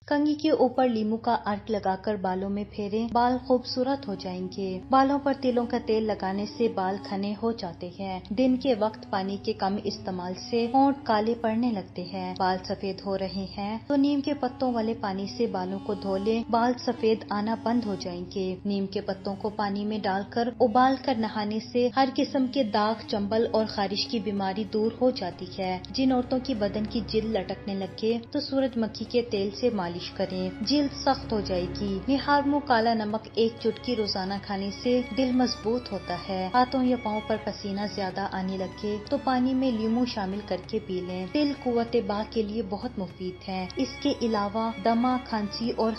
कंघी के ऊपर लीमू का अर्क लगाकर बालों में फेरें, बाल खूबसूरत हो जाएंगे। बालों पर तिलों का तेल लगाने से बाल घने हो जाते हैं। दिन के वक्त पानी के कम इस्तेमाल से होंठ काले पड़ने लगते हैं। बाल सफेद हो रहे हैं तो नीम के पत्तों वाले पानी से बालों को धो लें, बाल सफेद आना बंद हो जाएंगे। नीम के पत्तों को पानी में डालकर उबाल कर नहाने से हर किस्म के दाग, चंबल और खारिश की बीमारी दूर हो जाती है। जिन औरतों की बदन की जिल्द लटकने लगे तो सूरजमुखी के तेल से मालिश करें, जिल्द सख्त हो जाएगी। निहार मुँह काला नमक एक चुटकी रोजाना खाने से दिल मजबूत होता है। हाथों या पाँव पर पसीना ज्यादा आने लगे तो पानी में लीमू शामिल करके पी लें। तिल कुव्वत बाह के लिए बहुत मुफीद है। इसके अलावा दमा, खांसी और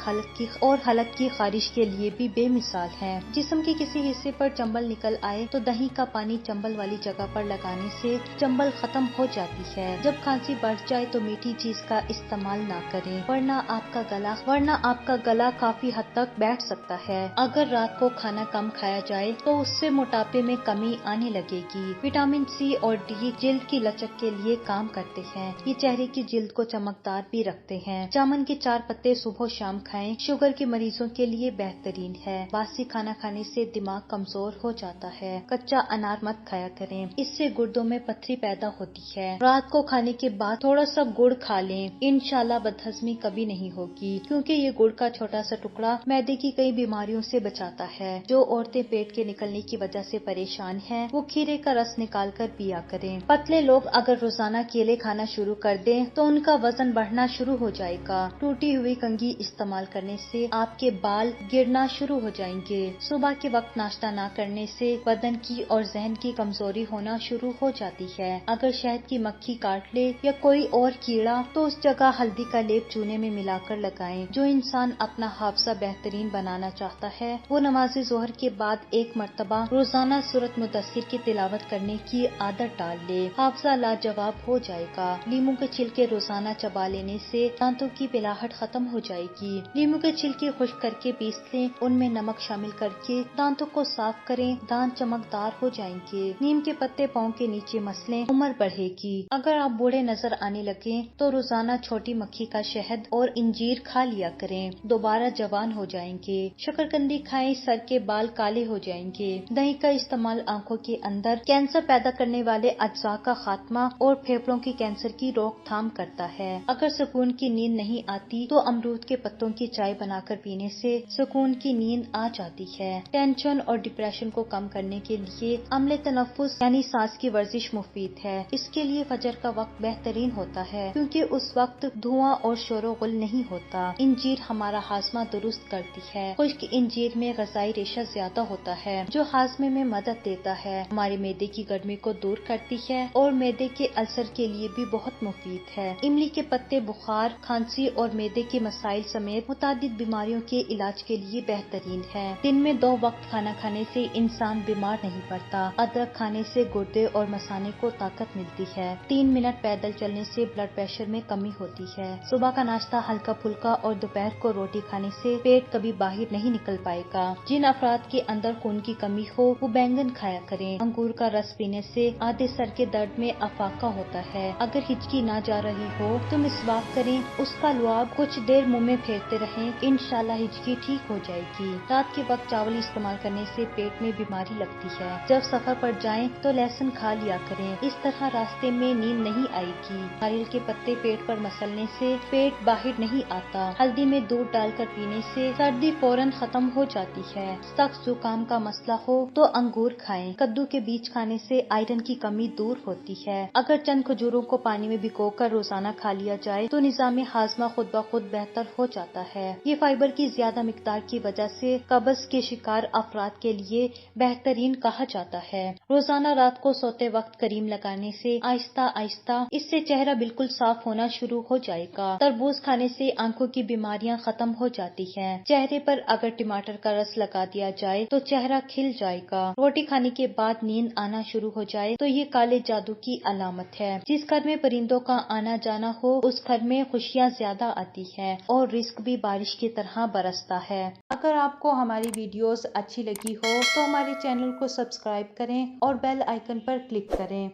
हलक की खारिश के लिए भी बेमिसाल है। जिस्म के किसी हिस्से पर चंबल निकल आए तो दही का पानी चंबल वाली जगह पर लगाने से चंबल खत्म हो जाती है। जब खांसी बढ़ जाए तो मीठी चीज का इस्तेमाल ना करें, वरना आपका गला काफी हद तक बैठ सकता है। अगर रात को खाना कम खाया जाए तो उससे मोटापे में कमी आने लगेगी। विटामिन सी और डी जिल्द की लचक के लिए काम करते हैं। ये चेहरे की जिल्द को चमकदार भी रखते हैं। जामुन के 4 पत्ते सुबह शाम खाएं, शुगर के मरीजों के लिए बेहतरीन है। बासी खाना खाने से दिमाग कमजोर हो जाता है। कच्चा अनार मत खाया करें, इससे गुर्दों में पथरी पैदा होती है। रात को खाने के बाद थोड़ा सा गुड़ खा लें, इंशाल्लाह बदहजमी कभी नहीं होगी, क्योंकि ये गुड़ का छोटा सा टुकड़ा मैदे की कई बीमारियों से बचाता है। जो औरतें पेट के निकलने की वजह से परेशान हैं, वो खीरे का रस निकाल कर पिया करें। पतले लोग अगर रोजाना केले खाना शुरू कर दें तो उनका वजन बढ़ना शुरू हो जाएगा। टूटी हुई कंघी इस्तेमाल करने से आपके बाल गिरना शुरू हो जाएंगे। सुबह के वक्त नाश्ता न करने से बदन की और जहन की कमजोरी होना शुरू हो जाती है। अगर शहद की मक्खी काट ले या कोई और कीड़ा तो उस जगह हल्दी का लेप चूने में मिलाकर लगाएं। जो इंसान अपना हाफजा बेहतरीन बनाना चाहता है वो नमाज जोहर के बाद एक मर्तबा रोजाना सूरत मुदस्सिर की तिलावत करने की आदत डाल ले, हाफजा लाजवाब हो जाएगा। लीमू के छिलके रोजाना चबा लेने से दांतों की पिलाहट खत्म हो जाएगी। लीमू के छिलके खुश्क करके पीस लें, उनमें नमक शामिल करके दांतों को साफ करें, दांत चमकदार हो जाएंगे। नीम के पत्ते पाँव के नीचे मसलें, उम्र बढ़ेगी। अगर आप बूढ़े नजर आने लगे तो रोजाना छोटी मक्खी का शहद और इंजीर खा लिया करें, दोबारा जवान हो जाएंगे। शकरकंदी खाएं, सर के बाल काले हो जाएंगे। दही का इस्तेमाल आंखों के अंदर कैंसर पैदा करने वाले अज्जा का खात्मा और फेफड़ों के कैंसर की रोकथाम करता है। अगर सुकून की नींद नहीं आती तो अमरूद के पत्तों की चाय बनाकर पीने से सुकून की नींद आ जाती है। टेंशन और डिप्रेशन को कम करने के लिए अम्ले तनफ्फुस यानी सांस की वर्जिश मुफीद है। इसके लिए फजर का वक्त बेहतरीन होता है, क्योंकि उस वक्त धुआं और शोरो गुल नहीं होता। इंजीर हमारा हाजमा दुरुस्त करती है। खुश्क इंजीर में गजाई रेशा ज्यादा होता है जो हाजमे में मदद देता है, हमारे मैदे की गर्मी को दूर करती है और मैदे के अल्सर के लिए भी बहुत मुफीद है। इमली के पत्ते बुखार, खांसी और मैदे के मसाइल समेत मुतादिद बीमारियों के इलाज के लिए बेहतरीन है। दिन में 2 वक्त खाना खाने से इंसान बीमार नहीं पड़ता। अदरक खाने से गुर्दे और मसाने को ताकत मिलती है। 3 मिनट पैदल चलने से ब्लड प्रेशर में कमी होती है। सुबह का नाश्ता हल्का फुल्का और दोपहर को रोटी खाने से पेट कभी बाहर नहीं निकल पाएगा। जिन अफराद के अंदर खून की कमी हो वो बैंगन खाया करें। अंगूर का रस पीने से आधे सर के दर्द में अफाका होता है। अगर हिचकी ना जा रही हो तो मिसवाक करें, उसका लुआब कुछ देर मुंह में फेरते रहें, इंशाल्लाह हिचकी ठीक हो जाएगी। रात के वक्त चावल इस्तेमाल करने से पेट में बीमारी लगती है। जब सफर पर जाएं तो लहसुन खा लिया करें, इस तरह रास्ते में नींद नहीं आएगी। नारियल के पत्ते पेट पर मसलने से पेट बाहर नहीं आता। हल्दी में दूध डालकर पीने से सर्दी फौरन खत्म हो जाती है। सख्त जुकाम का मसला हो तो अंगूर खाएं। कद्दू के बीज खाने से आयरन की कमी दूर होती है। अगर चंद खजूरों को पानी में भिगोकर रोजाना खा लिया जाए तो निजाम हाजमा खुद ब खुद बेहतर हो जाता है। ये फाइबर की ज्यादा मिकदार की वजह से कब्ज के शिकार अफराद के लिए बेहतरीन कहा जाता है। रोजाना रात को सोते वक्त करीम लगाने से आहिस्ता आहिस्ता इससे चेहरा बिल्कुल साफ होना शुरू हो जाएगा। तरबूज खाने से आंखों की बीमारियां खत्म हो जाती हैं। चेहरे पर अगर टमाटर का रस लगा दिया जाए तो चेहरा खिल जाएगा। रोटी खाने के बाद नींद आना शुरू हो जाए तो ये काले जादू की अलामत है। जिस घर में परिंदों का आना जाना हो उस घर में खुशियाँ ज्यादा आती है और रिस्क भी बारिश की तरह बरसता है। अगर आपको हमारी वीडियोस अच्छी लगी हो तो हमारे चैनल को सब्सक्राइब करें और बेल आइकन पर क्लिक करें।